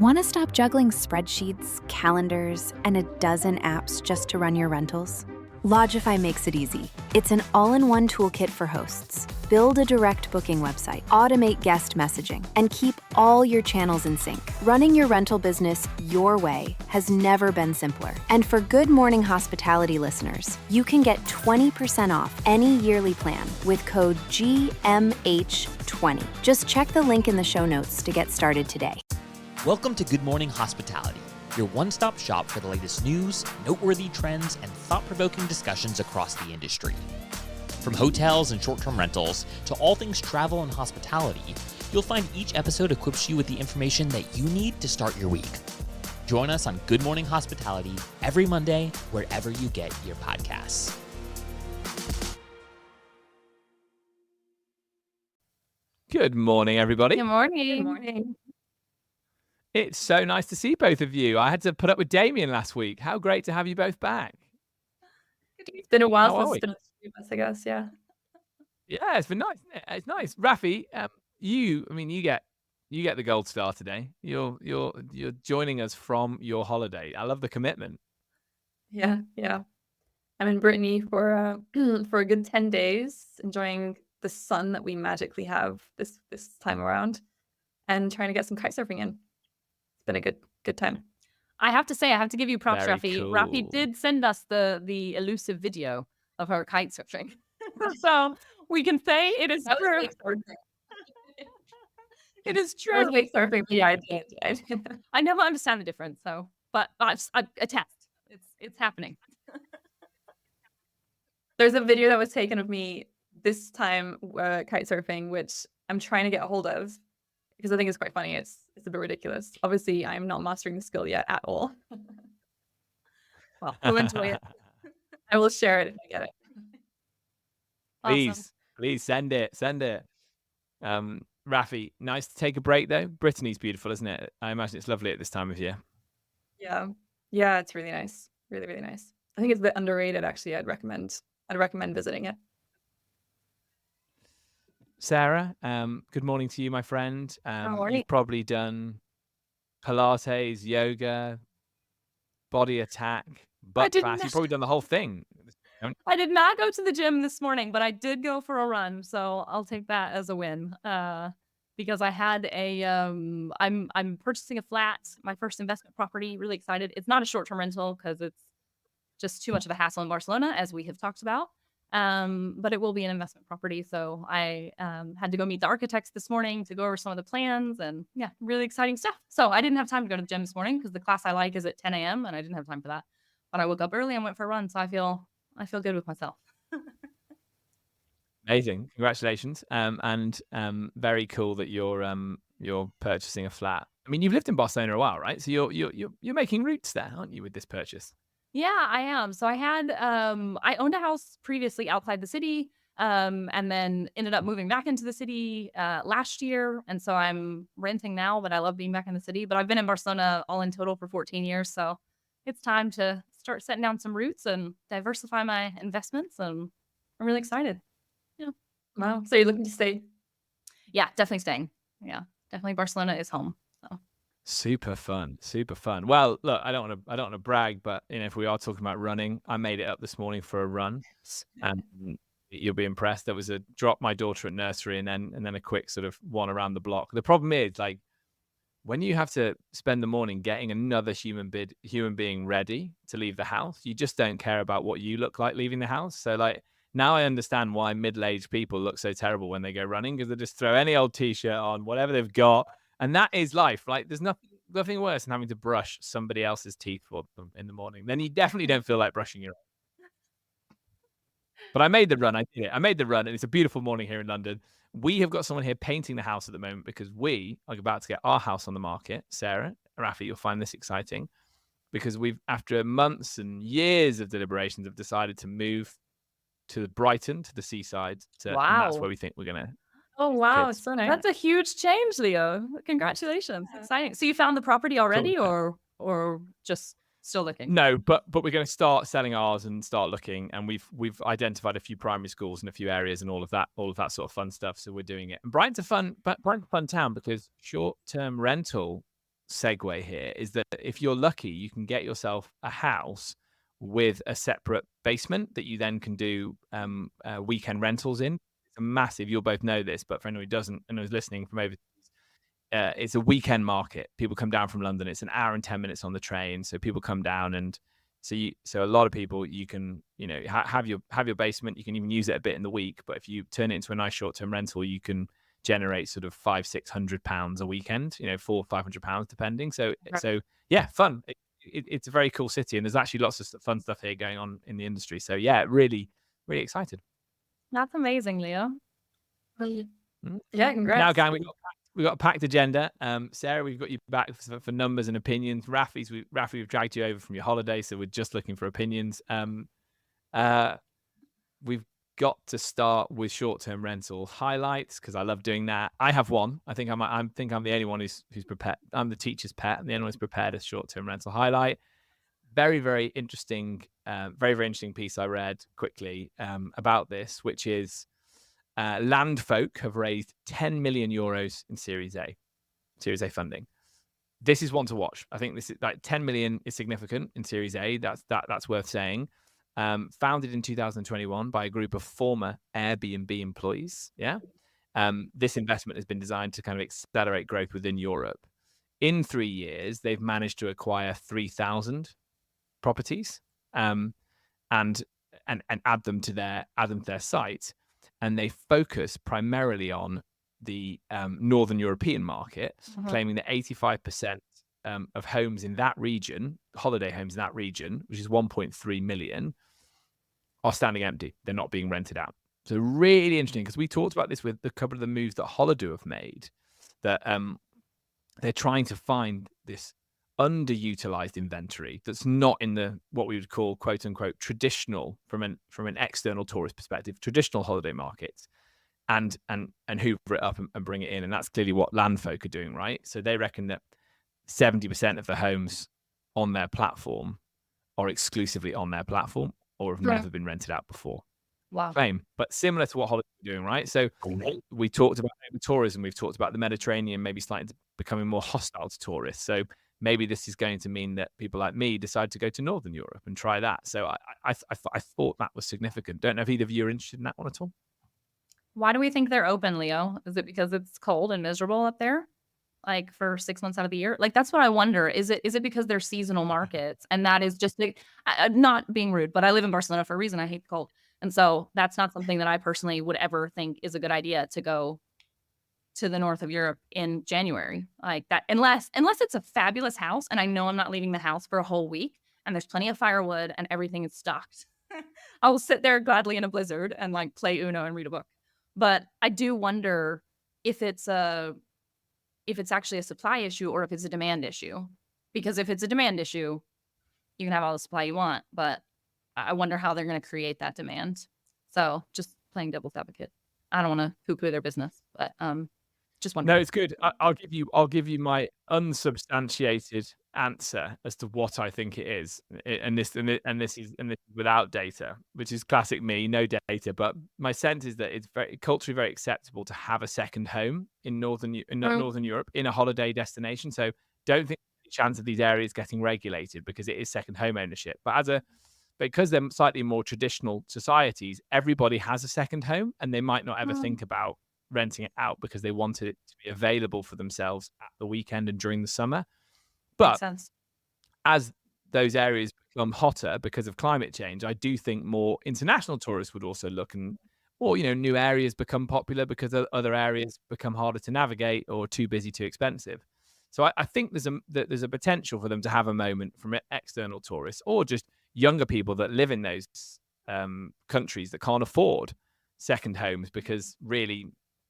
Want to stop juggling spreadsheets, calendars, and a dozen apps just to run your rentals? Logify makes it easy. It's an all-in-one toolkit for hosts. Build a direct booking website, automate guest messaging, and keep all your channels in sync. Running your rental business your way has never been simpler. And for Good Morning Hospitality listeners, you can get 20% off any yearly plan with code GMH20. Just check the link in the show notes to get started today. Welcome to Good Morning Hospitality, your one-stop shop for the latest news, noteworthy trends, and thought-provoking discussions across the industry. From hotels and short-term rentals to all things travel and hospitality, you'll find each episode equips you with the information that you need to start your week. Join us on Good Morning Hospitality every Monday, wherever you get your podcasts. Good morning, everybody. Good morning. Good morning. It's so nice to see both of you. I had to put up with Damien last week. How great to have you both back. It's been a while How are since we? it's been a few months, I guess. Yeah. Yeah, it's been nice, isn't it? It's nice. Rafi, you get the gold star today. You're joining us from your holiday. I love the commitment. Yeah. I'm in Brittany for for a good 10 days, enjoying the sun that we magically have this time around, and trying to get some kite surfing in. It's been a good time. I have to say, I have to give you props, Very Rafi. cool. Rafi did send us the elusive video of her kite surfing. So we can say it is That was true. wake surfing. It is That was true. wake surfing, but yeah, I did. I never understand the difference, but I attest. It's happening. There's a video that was taken of me this time kite surfing, which I'm trying to get a hold of because I think it's quite funny. It's a bit ridiculous. Obviously, I'm not mastering the skill yet at all. Well, we'll enjoy it. I will share it if I get it. Awesome. Please send it. Rafi, nice to take a break though. Brittany's beautiful, isn't it? I imagine it's lovely at this time of year. Yeah, it's really nice. Really, really nice. I think it's a bit underrated, actually. I'd recommend visiting it. Sarah, good morning to you, my friend. morning. You've probably done Pilates, yoga, body attack, butt did class. not. You've probably done the whole thing. I did not go to the gym this morning, but I did go for a run, so I'll take that as a win. Because I had I'm purchasing a flat, my first investment property. Really excited. It's not a short-term rental because it's just too much of a hassle in Barcelona, as we have talked about. But it will be an investment property. So I had to go meet the architects this morning to go over some of the plans, and yeah, really exciting stuff. So I didn't have time to go to the gym this morning because the class I like is at 10 a.m. and I didn't have time for that. But I woke up early and went for a run, so I feel good with myself. Amazing, congratulations, and very cool that you're purchasing a flat. I mean, you've lived in Barcelona a while, right? So you're making roots there, aren't you, with this purchase? Yeah, I am. So I had I owned a house previously outside the city, and then ended up moving back into the city last year, and so I'm renting now. But I love being back in the city. But I've been in Barcelona all in total for 14 years, so it's time to start setting down some roots and diversify my investments. And I'm really excited. Wow. So you're looking to stay? Yeah, definitely staying. Yeah, definitely Barcelona is home. So. Super fun. Well, look, I don't want to brag, but if we are talking about running, I made it up this morning for a run, and you'll be impressed. There was a drop my daughter at nursery, and then a quick sort of one around the block. The problem is, like, when you have to spend the morning getting another human being ready to leave the house, you just don't care about what you look like leaving the house. So, like, now I understand why middle-aged people look so terrible when they go running, because they just throw any old t-shirt on, whatever they've got. And that is life. Like, there's nothing worse than having to brush somebody else's teeth for them in the morning. Then you definitely don't feel like brushing your own. But I made the run. I did it. I made the run, and it's a beautiful morning here in London. We have got someone here painting the house at the moment because we are about to get our house on the market. Sarah, Rafi, you'll find this exciting because we've, after months and years of deliberations, have decided to move to Brighton, to the seaside. And that's where we think we're going to. Oh, wow. It's so nice. That's a huge change, Leo. Congratulations. Exciting. So you found the property already, or just still looking? No, but we're going to start selling ours and start looking, and we've identified a few primary schools in a few areas and all of that sort of fun stuff. So we're doing it. And Brighton's a fun town because short-term rental segue here is that if you're lucky, you can get yourself a house with a separate basement that you then can do weekend rentals in. It's a massive, you'll both know this, but for anyone who doesn't and who's listening from overseas, it's a weekend market. People come down from London. It's an hour and 10 minutes on the train. So people come down, and so a lot of people, you can, have your basement. You can even use it a bit in the week, but if you turn it into a nice short-term rental, you can generate sort of £500-600 a weekend, £400-500 depending. So yeah, fun. It's a very cool city, and there's actually lots of fun stuff here going on in the industry. So yeah, really, really excited. That's amazing, Leo. Yeah, congrats. Now, gang, we've got a packed agenda. Sarah, we've got you back for numbers and opinions. Rafi, we've dragged you over from your holiday, so we're just looking for opinions. We've got to start with short-term rental highlights because I love doing that. I have one. I think I'm the only one who's prepared. I'm the teacher's pet. I'm the only one who's prepared a short-term rental highlight. Very, very interesting. Very, very interesting piece I read quickly about this, which is Landfolk have raised 10 million euros in Series A funding. This is one to watch. I think this is like 10 million is significant in Series A. That's worth saying. Founded in 2021 by a group of former Airbnb employees. Yeah. This investment has been designed to kind of accelerate growth within Europe. In 3 years, they've managed to acquire 3,000 properties and add them to their site. And they focus primarily on the Northern European market, claiming that 85% of homes in that region, holiday homes in that region, which is 1.3 million, are standing empty. They're not being rented out. So really interesting, because we talked about this with a couple of the moves that Holiday have made, that they're trying to find this underutilized inventory that's not in the what we would call quote unquote traditional from an external tourist perspective, traditional holiday markets, and hoover it up and bring it in. And that's clearly what Landfolk are doing, right? So they reckon that 70% of the homes on their platform are exclusively on their platform or have never been rented out before. Wow. Claim, but similar to what Holiday are doing, right? So we talked about tourism, we've talked about the Mediterranean maybe slightly becoming more hostile to tourists. So maybe this is going to mean that people like me decide to go to Northern Europe and try that. So I thought that was significant. Don't know if either of you are interested in that one at all. Why do we think they're open, Leo? Is it because it's cold and miserable up there? Like for 6 months out of the year? Like, that's what I wonder. Is it because they're seasonal markets? And that is just not being rude, but I live in Barcelona for a reason. I hate the cold. And so that's not something that I personally would ever think is a good idea to go to the north of Europe in January like that, unless it's a fabulous house and I know I'm not leaving the house for a whole week and there's plenty of firewood and everything is stocked. I will sit there gladly in a blizzard and like play Uno and read a book. But I do wonder if it's actually a supply issue or if it's a demand issue. Because if it's a demand issue, you can have all the supply you want, but I wonder how they're going to create that demand. So just playing devil's advocate. I don't want to poo-poo their business, but just wondering. No, it's good. I'll give you my unsubstantiated answer as to what I think it is, and this is without data, which is classic me, no data. But my sense is that it's very culturally very acceptable to have a second home in Northern Europe in a holiday destination. So don't think there's a chance of these areas getting regulated because it is second home ownership. But because they're slightly more traditional societies, everybody has a second home, and they might not ever think about renting it out because they wanted it to be available for themselves at the weekend and during the summer. But as those areas become hotter because of climate change, I do think more international tourists would also look, or new areas become popular because other areas become harder to navigate or too busy, too expensive. So I think there's a potential for them to have a moment from external tourists or just younger people that live in those countries that can't afford second homes, because really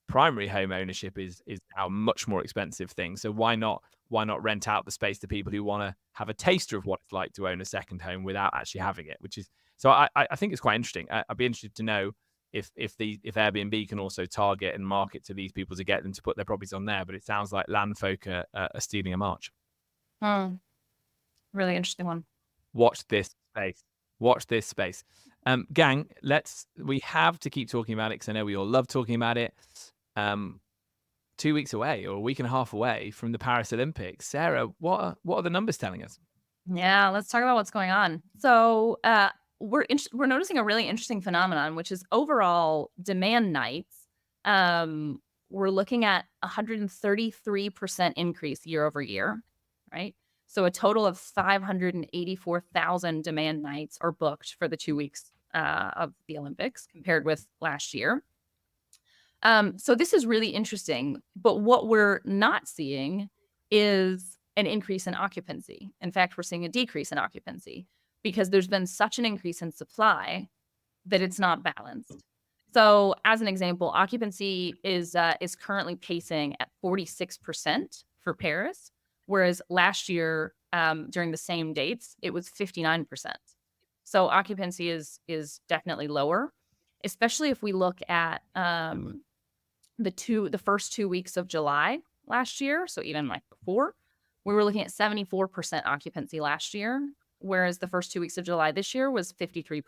primary home ownership is now a much more expensive thing. So why not rent out the space to people who want to have a taster of what it's like to own a second home without actually having it, which is, so I think it's quite interesting. I'd be interested to know if Airbnb can also target and market to these people to get them to put their properties on there. But it sounds like Landfolk are stealing a march. Really interesting one. Watch this space. Gang, we have to keep talking about it because I know we all love talking about it. 2 weeks away or a week and a half away from the Paris Olympics. Sarah, what are the numbers telling us? Yeah, let's talk about what's going on. So we're noticing a really interesting phenomenon, which is overall demand nights. We're looking at 133% increase year over year, right? So a total of 584,000 demand nights are booked for the 2 weeks of the Olympics compared with last year. So this is really interesting. But what we're not seeing is an increase in occupancy. In fact, we're seeing a decrease in occupancy because there's been such an increase in supply that it's not balanced. So, as an example, occupancy is currently pacing at 46% for Paris, whereas last year during the same dates it was 59%. So occupancy is definitely lower, especially if we look at the first 2 weeks of July last year. So even like before, we were looking at 74% occupancy last year, whereas the first 2 weeks of July this year was 53%.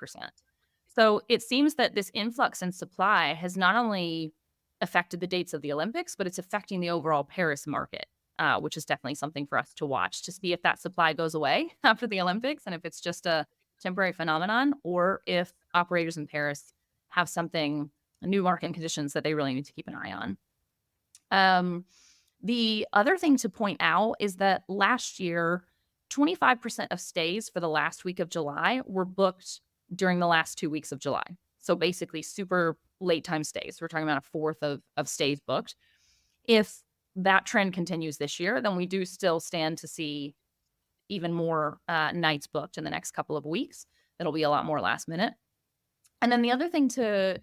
So it seems that this influx in supply has not only affected the dates of the Olympics, but it's affecting the overall Paris market, which is definitely something for us to watch to see if that supply goes away after the Olympics and if it's just a temporary phenomenon or if operators in Paris have something, new market conditions that they really need to keep an eye on. The other thing to point out is that last year, 25% of stays for the last week of July were booked during the last 2 weeks of July. So basically super late time stays. We're talking about a fourth of stays booked. If that trend continues this year, then we do still stand to see even more nights booked in the next couple of weeks. It'll be a lot more last minute. And then the other thing to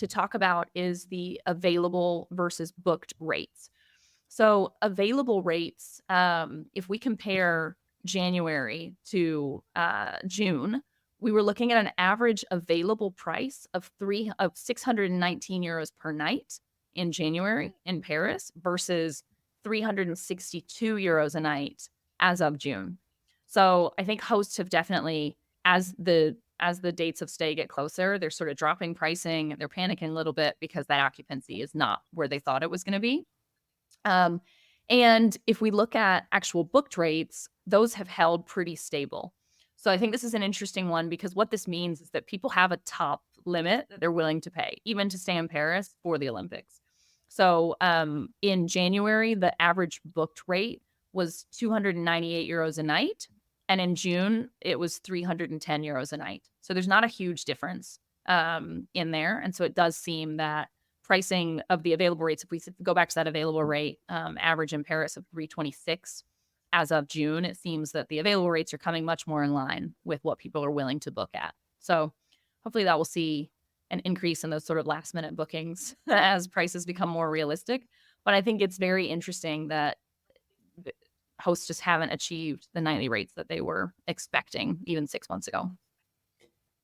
talk about is the available versus booked rates. So available rates, if we compare January to June, we were looking at an average available price of 619 euros per night in January in Paris versus 362 euros a night as of June. So I think hosts have definitely, as the dates of stay get closer, they're sort of dropping pricing. They're panicking a little bit because that occupancy is not where they thought it was going to be. And if we look at actual booked rates, those have held pretty stable. So I think this is an interesting one because what this means is that people have a top limit that they're willing to pay, even to stay in Paris for the Olympics. So in January, the average booked rate was 298 euros a night. And in June, it was 310 euros a night. So there's not a huge difference in there. And so it does seem that pricing of the available rates, if we go back to that available rate average in Paris of 326 as of June, it seems that the available rates are coming much more in line with what people are willing to book at. So hopefully that will see an increase in those sort of last minute bookings as prices become more realistic. But I think it's very interesting that hosts just haven't achieved the nightly rates that they were expecting even 6 months ago.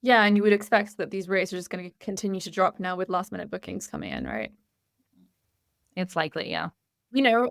Yeah, and you would expect that these rates are just going to continue to drop now with last minute bookings coming in, right? It's likely, yeah. You know,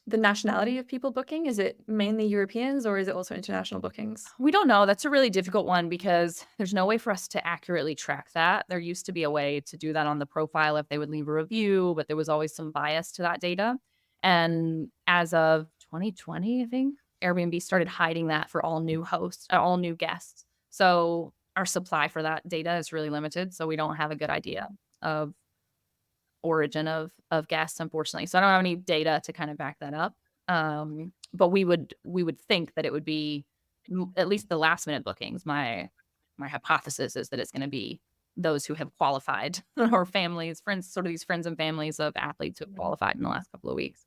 the nationality of people booking, is it mainly Europeans or is it also international bookings? We don't know. That's a really difficult one because there's no way for us to accurately track that. There used to be a way to do that on the profile if they would leave a review, but there was always some bias to that data. And as of 2020, I think, Airbnb started hiding that for all new hosts, all new guests. So our supply for that data is really limited. So we don't have a good idea of origin of guests, unfortunately. So I don't have any data to kind of back that up. But we would think that it would be at least the last minute bookings. My hypothesis is that it's going to be those who have qualified or families, friends, sort of these friends and families of athletes who have qualified in the last couple of weeks.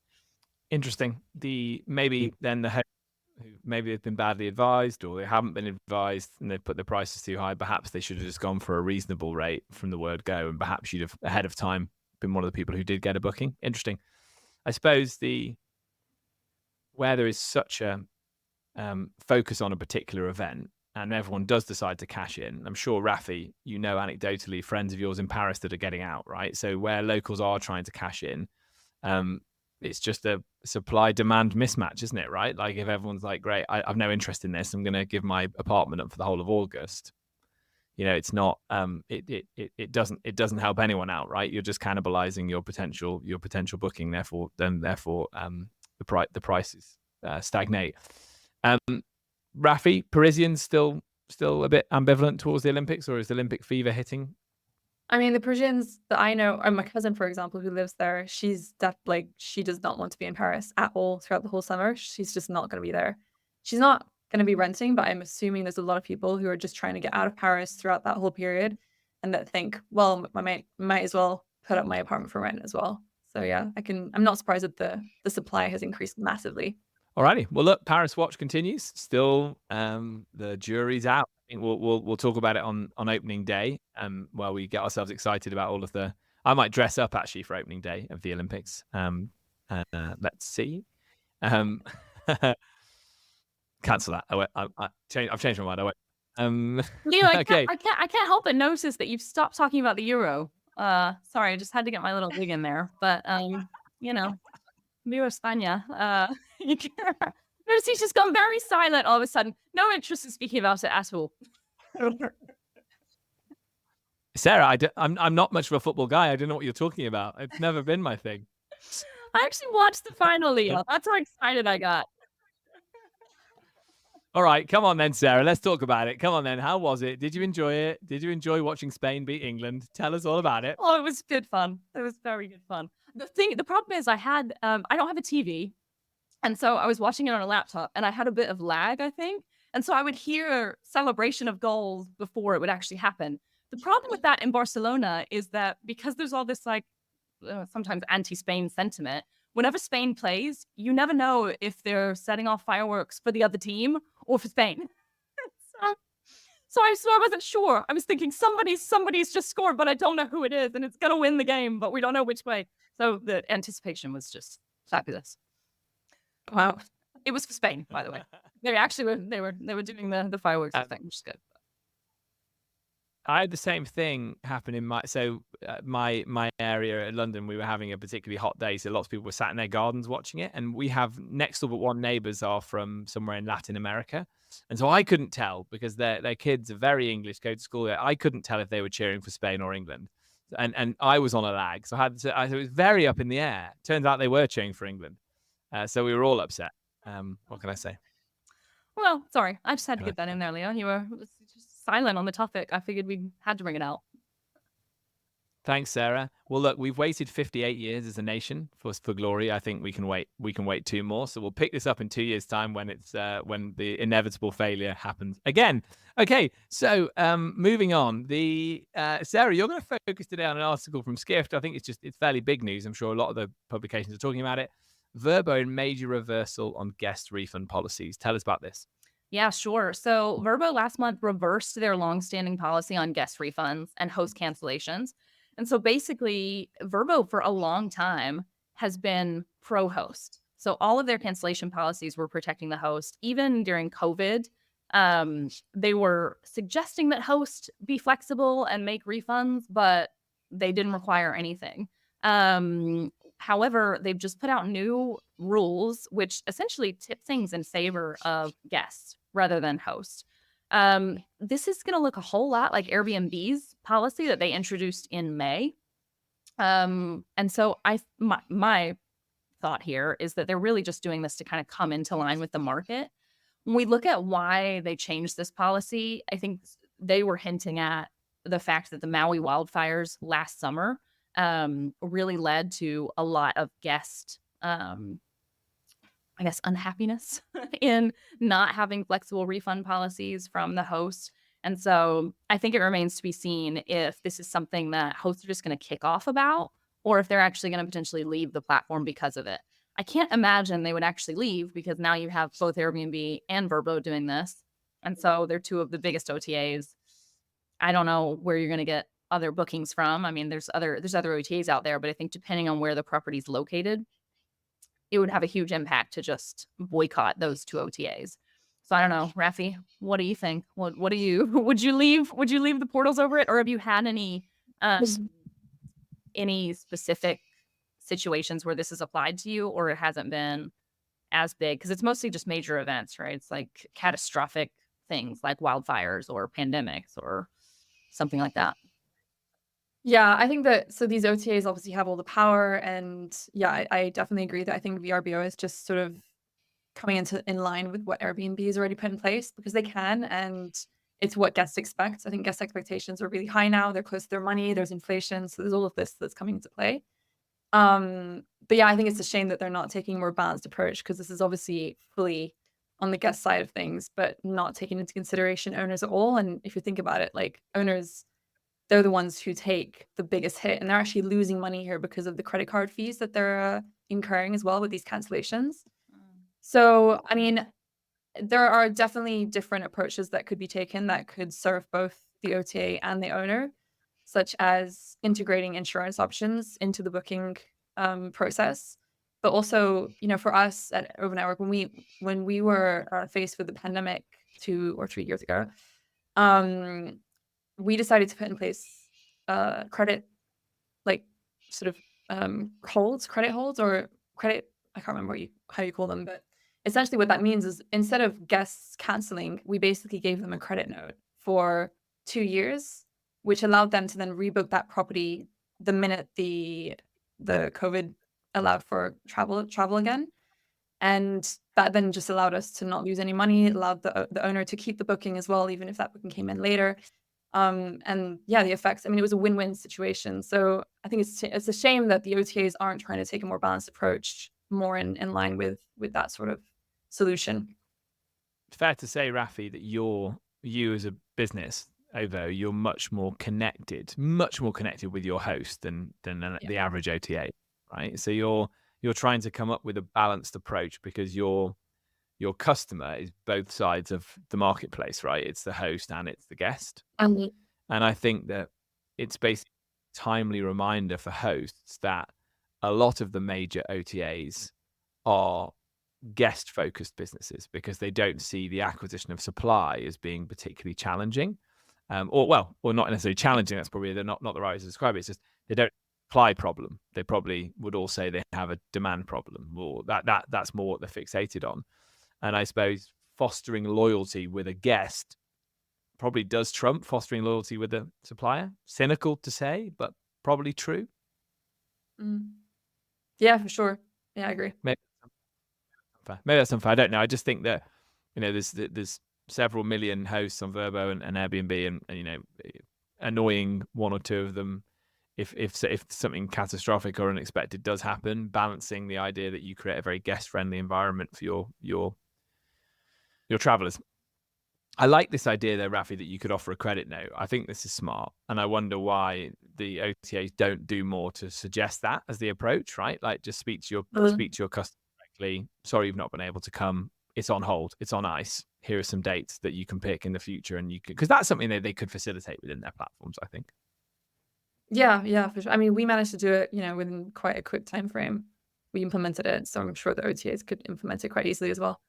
Interesting. Maybe they've been badly advised or they haven't been advised and they've put the prices too high. Perhaps they should have just gone for a reasonable rate from the word go, and perhaps you'd have ahead of time been one of the people who did get a booking. Interesting. I suppose where there is such a focus on a particular event and everyone does decide to cash in, I'm sure, Rafi, you know anecdotally friends of yours in Paris that are getting out, right? So where locals are trying to cash in, it's just a supply-demand mismatch, isn't it, right? Like if everyone's like, great, I've no interest in this, I'm going to give my apartment up for the whole of August. it's not it doesn't help anyone out, right? You're just cannibalizing your potential booking. Therefore the prices stagnate. Rafi, Parisians still a bit ambivalent towards the Olympics, or is the Olympic fever hitting? I mean, the Parisians that I know, or my cousin, for example, who lives there, she does not want to be in Paris at all throughout the whole summer. She's just not going to be there. She's not going to be renting, but I'm assuming there's a lot of people who are just trying to get out of Paris throughout that whole period, and that think, well, I might as well put up my apartment for rent as well. So yeah, I'm not surprised that the supply has increased massively. Alrighty. Well, look, Paris Watch continues. Still, the jury's out. I think we'll talk about it on opening day. While we get ourselves excited about all of the. I might dress up actually for opening day of the Olympics. Let's see. Cancel that. I've changed my mind. I won't. Leo, okay. I can't help but notice that you've stopped talking about the Euro. Sorry, I just had to get my little dig in there. But Viva España. Notice he's just gone very silent all of a sudden. No interest in speaking about it at all. Sarah, I'm not much of a football guy. I don't know what you're talking about. It's never been my thing. I actually watched the final, Leo. That's how excited I got. All right, come on then, Sarah. Let's talk about it. Come on then. How was it? Did you enjoy it? Did you enjoy watching Spain beat England? Tell us all about it. Oh, it was good fun. It was very good fun. The problem is I don't have a TV. And so I was watching it on a laptop and I had a bit of lag, I think. And so I would hear celebration of goals before it would actually happen. The problem with that in Barcelona is that because there's all this sometimes anti-Spain sentiment, whenever Spain plays, you never know if they're setting off fireworks for the other team or for Spain. So I wasn't sure. I was thinking somebody's just scored, but I don't know who it is, and it's gonna win the game, but we don't know which way. So the anticipation was just fabulous. Wow. It was for Spain, by the way. They actually were doing the fireworks thing, which is good. I had the same thing happen in my area in London. We were having a particularly hot day, so lots of people were sat in their gardens watching it. And we have next door but one neighbors are from somewhere in Latin America, and so I couldn't tell because their kids are very English, go to school there. I couldn't tell if they were cheering for Spain or England, and I was on a lag, so it was very up in the air. Turns out they were cheering for England, so we were all upset. What can I say? Well, sorry, I just had to get that in there, Leo. You were just silent on the topic. I figured we had to bring it out. Thanks, Sarah. Well, look, we've waited 58 years as a nation for glory. I think we can wait 2 more. So we'll pick this up in 2 years' time when it's when the inevitable failure happens again. Okay, so moving on. Sarah, you're going to focus today on an article from Skift. I think it's fairly big news. I'm sure a lot of the publications are talking about it. Vrbo major reversal on guest refund policies. Tell us about this. Yeah, sure. So Vrbo last month reversed their longstanding policy on guest refunds and host cancellations. And so basically, Vrbo for a long time has been pro-host. So all of their cancellation policies were protecting the host. Even during COVID, they were suggesting that hosts be flexible and make refunds, but they didn't require anything. However, they've just put out new rules, which essentially tip things in favor of guests rather than host. This is going to look a whole lot like Airbnb's policy that they introduced in May. And so my thought here is that they're really just doing this to kind of come into line with the market. When we look at why they changed this policy, I think they were hinting at the fact that the Maui wildfires last summer really led to a lot of guest, unhappiness in not having flexible refund policies from the host. And so I think it remains to be seen if this is something that hosts are just going to kick off about, or if they're actually going to potentially leave the platform because of it. I can't imagine they would actually leave because now you have both Airbnb and Vrbo doing this. And so they're two of the biggest OTAs. I don't know where you're going to get other bookings from. I mean, there's other OTAs out there, but I think depending on where the property is located, it would have a huge impact to just boycott those two OTAs. So I don't know, Rafi, what do you think? What do you would you leave the portals over it, or have you had any specific situations where this is applied to you, or it hasn't been as big? Because it's mostly just major events, right? It's like catastrophic things like wildfires or pandemics or something like that. Yeah, I think that so these OTAs obviously have all the power, and yeah, I definitely agree that I think VRBO is just sort of coming in line with what Airbnb has already put in place because they can, and it's what guests expect. I think guest expectations are really high now. They're close to their money. There's inflation, so there's all of this that's coming into play. But yeah, I think it's a shame that they're not taking a more balanced approach because this is obviously fully on the guest side of things, but not taking into consideration owners at all. And if you think about it, like owners, they're the ones who take the biggest hit, and they're actually losing money here because of the credit card fees that they're incurring as well with these cancellations. So, I mean, there are definitely different approaches that could be taken that could serve both the OTA and the owner, such as integrating insurance options into the booking process. But also, for us at Overnetwork, when we were faced with the pandemic 2 or 3 years ago, we decided to put in place credit, like sort of credit holds or credit. I can't remember how you call them, but essentially what that means is instead of guests canceling, we basically gave them a credit note for 2 years, which allowed them to then rebook that property the minute the COVID allowed for travel again. And that then just allowed us to not lose any money. It allowed the owner to keep the booking as well, even if that booking came in later. And yeah, the effects, I mean, it was a win-win situation. So I think it's a shame that the OTAs aren't trying to take a more balanced approach, more in line with that sort of solution. Fair to say, Rafi, that you as a business, Ovo, you're much more connected with your host than the average OTA, right? So you're trying to come up with a balanced approach because your customer is both sides of the marketplace, right? It's the host and it's the guest. And I think that it's basically a timely reminder for hosts that a lot of the major OTAs are guest-focused businesses because they don't see the acquisition of supply as being particularly challenging, or not necessarily challenging. That's probably not the right way to describe it. It's just they don't supply problem. They probably would all say they have a demand problem, or that's more what they're fixated on. And I suppose fostering loyalty with a guest probably does trump fostering loyalty with a supplier. Cynical to say, but probably true. Yeah, for sure. Yeah, I agree. Maybe that's unfair. I don't know. I just think that there's several million hosts on Vrbo and Airbnb, and annoying one or two of them if something catastrophic or unexpected does happen. Balancing the idea that you create a very guest friendly environment for your travelers. I like this idea though, Rafi, that you could offer a credit note. I think this is smart, and I wonder why the OTAs don't do more to suggest that as the approach, right? Like just speak to your customer directly. Sorry, you've not been able to come. It's on hold. It's on ice. Here are some dates that you can pick in the future, and you can, because that's something that they could facilitate within their platforms, I think. Yeah, for sure. I mean, we managed to do it, within quite a quick time frame. We implemented it, so I'm sure the OTAs could implement it quite easily as well.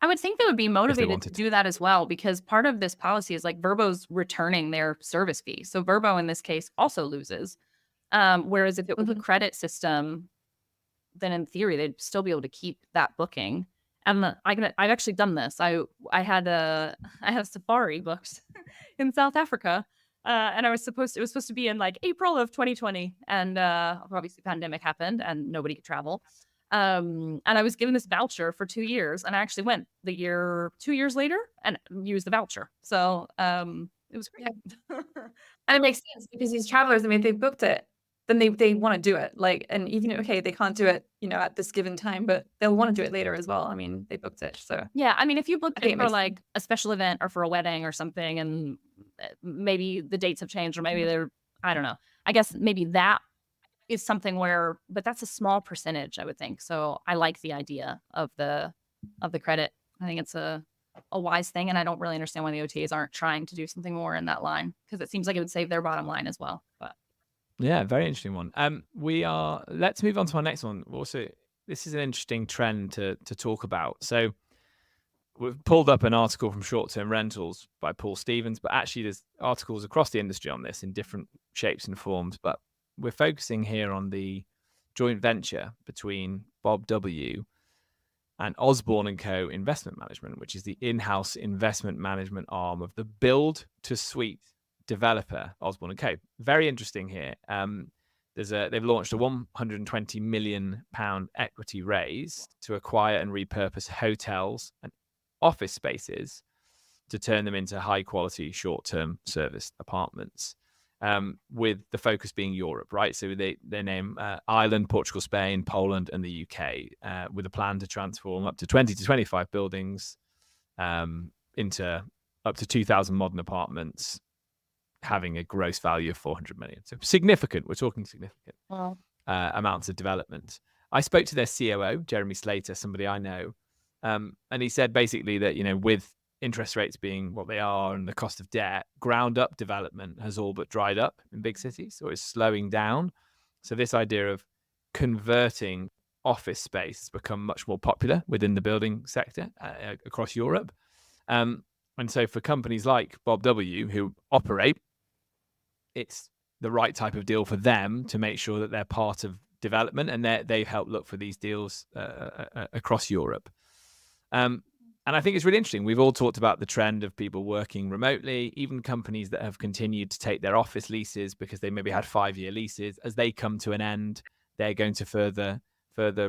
I would think they would be motivated to do that as well, because part of this policy is like Vrbo's returning their service fee. So Vrbo in this case also loses. Whereas if it was a credit system, then in theory they'd still be able to keep that booking. And I've actually done this. I had a safari booked in South Africa, and it was supposed to be in like April of 2020, and obviously pandemic happened and nobody could travel. And I was given this voucher for 2 years, and I actually went 2 years later and used the voucher. So it was great. Yeah. And it makes sense because these travelers, I mean, if they booked it, then they want to do it. Like, and even okay, they can't do it, at this given time, but they'll want to do it later as well. I mean, they booked it, so yeah. I mean, if you booked it for like a special event or for a wedding or something, and maybe the dates have changed, or maybe I don't know. I guess maybe that is something but that's a small percentage, I would think. So I like the idea of the credit. I think it's a wise thing, and I don't really understand why the OTAs aren't trying to do something more in that line, because it seems like it would save their bottom line as well. But yeah, very interesting one. Let's move on to our next one. Also, this is an interesting trend to talk about. So we've pulled up an article from Short Term Rentals by Paul Stevens, but actually there's articles across the industry on this in different shapes and forms. But we're focusing here on the joint venture between Bob W. and Osborne & Co. Investment Management, which is the in-house investment management arm of the build to suit developer, Osborne & Co. Very interesting here. They've launched a £120 million equity raise to acquire and repurpose hotels and office spaces to turn them into high quality short-term service apartments, with the focus being Europe, right? So they name Ireland, Portugal, Spain, Poland, and the UK, with a plan to transform up to 20 to 25 buildings into up to 2,000 modern apartments, having a gross value of 400 million. So significant. We're talking significant amounts of development. I spoke to their COO, Jeremy Slater, somebody I know, and he said basically that, with interest rates being what they are and the cost of debt, ground up development has all but dried up in big cities, or is slowing down. So this idea of converting office space has become much more popular within the building sector across Europe. And so for companies like Bob W, who operate, it's the right type of deal for them to make sure that they're part of development, and they've helped look for these deals across Europe. And I think it's really interesting. We've all talked about the trend of people working remotely, even companies that have continued to take their office leases because they maybe had 5-year leases. As they come to an end, they're going to further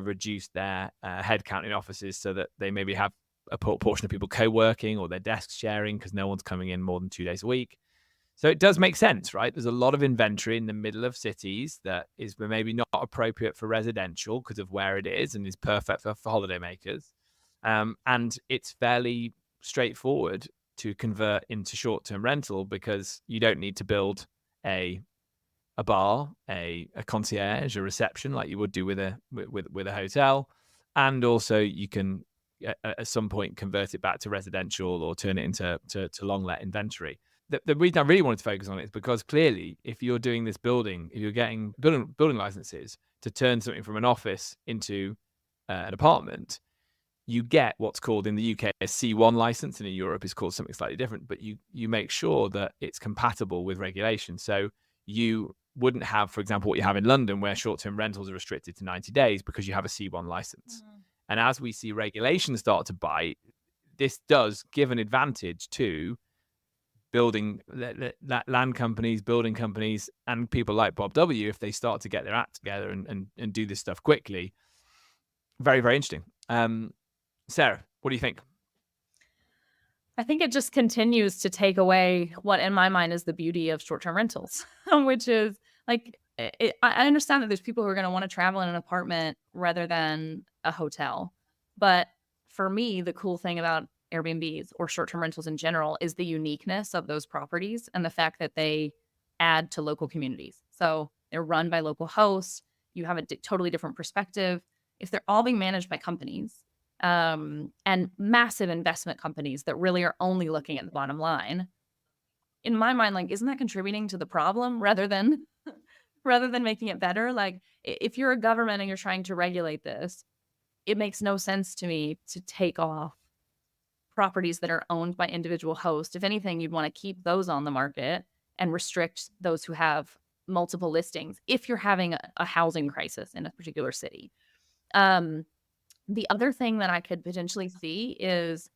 reduce their headcount in offices so that they maybe have a portion of people co-working or their desks sharing because no one's coming in more than 2 days a week. So it does make sense, right? There's a lot of inventory in the middle of cities that is maybe not appropriate for residential because of where it is, and is perfect for holidaymakers. And it's fairly straightforward to convert into short-term rental because you don't need to build a bar, a concierge, a reception like you would do with a hotel, and also you can at some point convert it back to residential or turn it into long-let inventory. The reason I really wanted to focus on it is because clearly, if you're doing this building, if you're getting building licenses to turn something from an office into an apartment, you get what's called in the UK a C1 license, and in Europe is called something slightly different, but you make sure that it's compatible with regulation. So you wouldn't have, for example, what you have in London, where short-term rentals are restricted to 90 days because you have a C1 license. And as we see regulation start to bite, this does give an advantage to building land companies, building companies, and people like Bob W, if they start to get their act together and do this stuff quickly. Very, very interesting. Sarah, what do you think? I think it just continues to take away what, in my mind, is the beauty of short-term rentals, which is like, I understand that there's people who are going to want to travel in an apartment rather than a hotel. But for me, the cool thing about Airbnbs or short-term rentals in general is the uniqueness of those properties and the fact that they add to local communities. So they're run by local hosts. You have a totally different perspective. If they're all being managed by companies, and massive investment companies that really are only looking at the bottom line, in my mind, like, isn't that contributing to the problem rather than making it better? Like, if you're a government and you're trying to regulate this, it makes no sense to me to take off properties that are owned by individual hosts. If anything, you'd want to keep those on the market and restrict those who have multiple listings if you're having a housing crisis in a particular city. The other thing that I could potentially see is,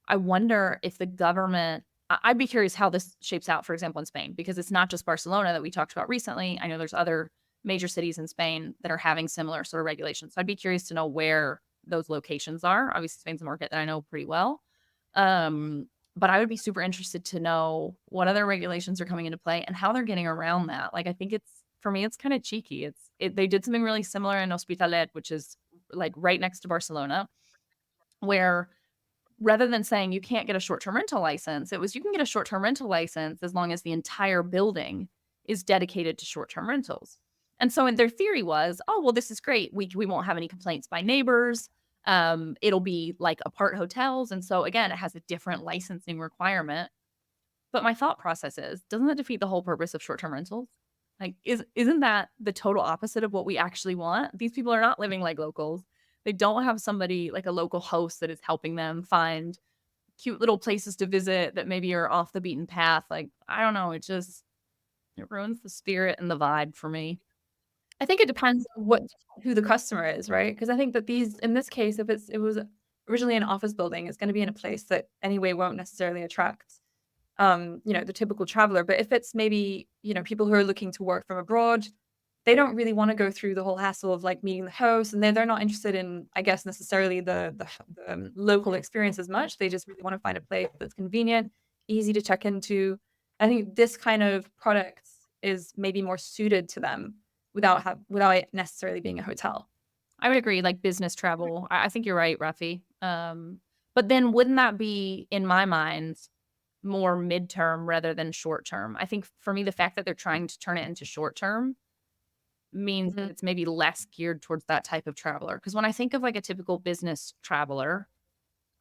I wonder if the government, I'd be curious how this shapes out, for example, in Spain, because it's not just Barcelona that we talked about recently. I know there's other major cities in Spain that are having similar sort of regulations. So I'd be curious to know where those locations are. Obviously, Spain's a market that I know pretty well. But I would be super interested to know what other regulations are coming into play and how they're getting around that. Like, I think for me, it's kind of cheeky. They did something really similar in Hospitalet, which is like right next to Barcelona, where rather than saying you can't get a short-term rental license, it was you can get a short-term rental license as long as the entire building is dedicated to short-term rentals. And so their theory was, oh, well, this is great. We won't have any complaints by neighbors. It'll be like apart hotels. And so again, it has a different licensing requirement. But my thought process is, doesn't that defeat the whole purpose of short-term rentals? Like, isn't that the total opposite of what we actually want? These people are not living like locals. They don't have somebody like a local host that is helping them find cute little places to visit that maybe are off the beaten path. Like, I don't know. It ruins the spirit and the vibe for me. I think it depends on who the customer is, right? Because I think that in this case, if it was originally an office building, it's going to be in a place that anyway won't necessarily attract the typical traveler. But if it's maybe, people who are looking to work from abroad, they don't really want to go through the whole hassle of like meeting the host, and they're not interested in, I guess, necessarily the local experience as much. They just really want to find a place that's convenient, easy to check into. I think this kind of product is maybe more suited to them without it necessarily being a hotel. I would agree, like business travel. I think you're right, Rafi. But then wouldn't that be, in my mind, more midterm rather than short term? I think for me, the fact that they're trying to turn it into short term means that it's maybe less geared towards that type of traveler. Because when I think of like a typical business traveler,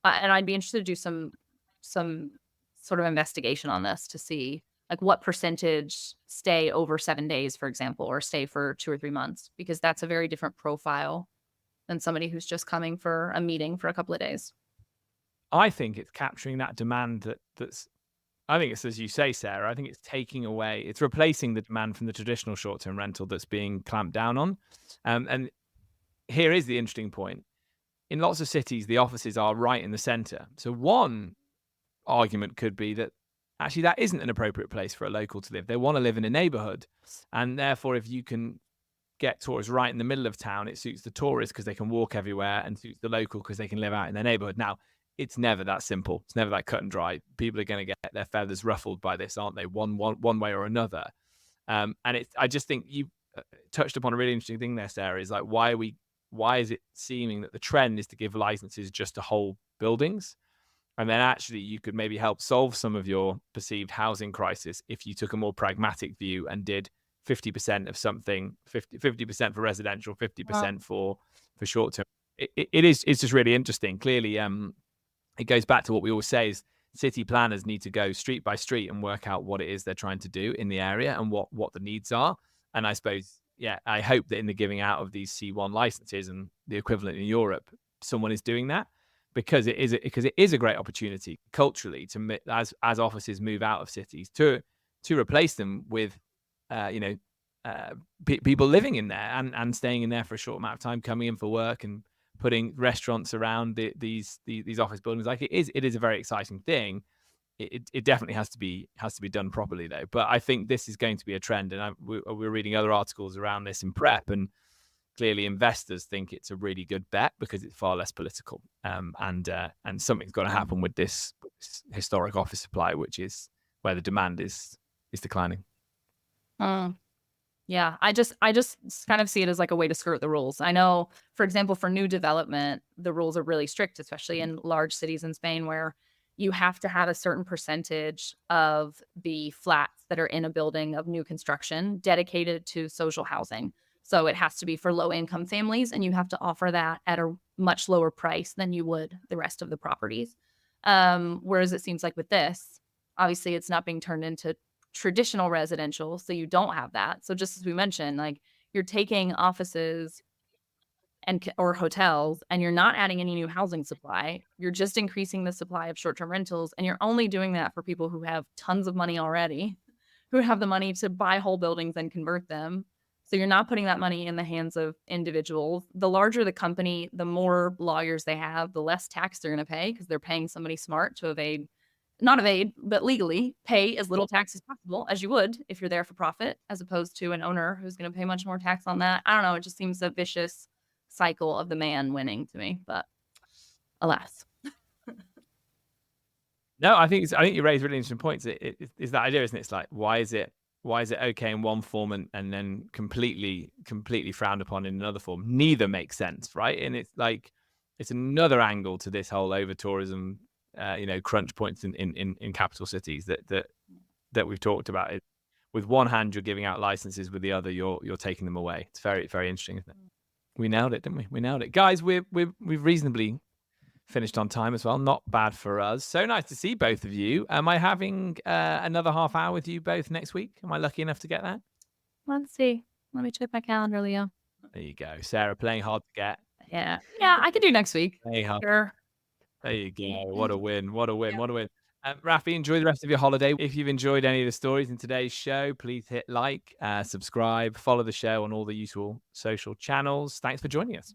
and I'd be interested to do some sort of investigation on this to see like what percentage stay over 7 days, for example, or stay for 2 or 3 months, because that's a very different profile than somebody who's just coming for a meeting for a couple of days. I think it's capturing that demand that's, I think it's, as you say, Sarah, I think it's replacing the demand from the traditional short-term rental that's being clamped down on. And here is the interesting point. In lots of cities, the offices are right in the center. So one argument could be that actually that isn't an appropriate place for a local to live. They want to live in a neighborhood. And therefore, if you can get tourists right in the middle of town, it suits the tourists because they can walk everywhere, and suits the local because they can live out in their neighborhood. Now, it's never that simple. It's never that cut and dry. People are going to get their feathers ruffled by this, aren't they? One way or another. And I just think you touched upon a really interesting thing there, Sarah. Is like why is it seeming that the trend is to give licenses just to whole buildings, and then actually you could maybe help solve some of your perceived housing crisis if you took a more pragmatic view and did 50% of something, 50% for residential, 50% for short term. It's just really interesting. Clearly, it goes back to what we always say is city planners need to go street by street and work out what it is they're trying to do in the area and what the needs are. And I suppose, I hope that in the giving out of these C1 licenses and the equivalent in Europe, someone is doing that, because it is a great opportunity culturally to, as offices move out of cities, to replace them with people living in there and staying in there for a short amount of time, coming in for work and putting restaurants around these office buildings. Like it is a very exciting thing. It definitely has to be done properly though. But I think this is going to be a trend, and we're reading other articles around this in prep, and clearly investors think it's a really good bet because it's far less political. And something's got to happen with this historic office supply, which is where the demand is declining. Yeah, I just kind of see it as like a way to skirt the rules. I know, for example, for new development, the rules are really strict, especially in large cities in Spain, where you have to have a certain percentage of the flats that are in a building of new construction dedicated to social housing. So it has to be for low income families, and you have to offer that at a much lower price than you would the rest of the properties. Whereas it seems like with this, obviously it's not being turned into traditional residential, so you don't have that. So just as we mentioned, like you're taking offices or hotels and you're not adding any new housing supply. You're just increasing the supply of short-term rentals, and you're only doing that for people who have tons of money already, who have the money to buy whole buildings and convert them. So you're not putting that money in the hands of individuals. The larger the company, the more lawyers they have, the less tax they're going to pay, because they're paying somebody smart to not evade, but legally pay as little tax as possible, as you would if you're there for profit, as opposed to an owner who's going to pay much more tax on that. I don't know. It just seems a vicious cycle of the man winning to me, but alas. No, I think you raise really interesting points. It's that idea, isn't it? It's like, why is it okay in one form and then completely frowned upon in another form? Neither makes sense, right? And it's like, it's another angle to this whole over tourism, crunch points in capital cities that we've talked about. With one hand you're giving out licenses, with the other you're taking them away. It's very, very interesting, isn't it? We nailed it, didn't we? We nailed it, guys. We've reasonably finished on time as well. Not bad for us. So nice to see both of you. Am I having another half hour with you both next week? Am I lucky enough to get that? Let's see. Let me check my calendar, Leo. There you go, Sarah. Playing hard to get. Yeah, I could do next week. Playing hard. Sure. There you go. What a win. What a win. What a win. Rafi, enjoy the rest of your holiday. If you've enjoyed any of the stories in today's show, please hit like, subscribe, follow the show on all the usual social channels. Thanks for joining us.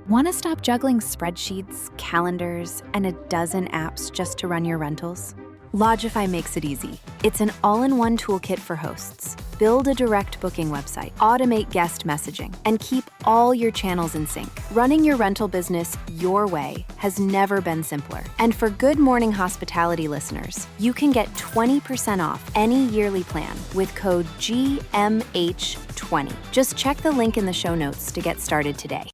Want to stop juggling spreadsheets, calendars, and a dozen apps just to run your rentals? Logify makes it easy. It's an all-in-one toolkit for hosts. Build a direct booking website, automate guest messaging, and keep all your channels in sync. Running your rental business your way has never been simpler. And for Good Morning Hospitality listeners, you can get 20% off any yearly plan with code GMH20. Just check the link in the show notes to get started today.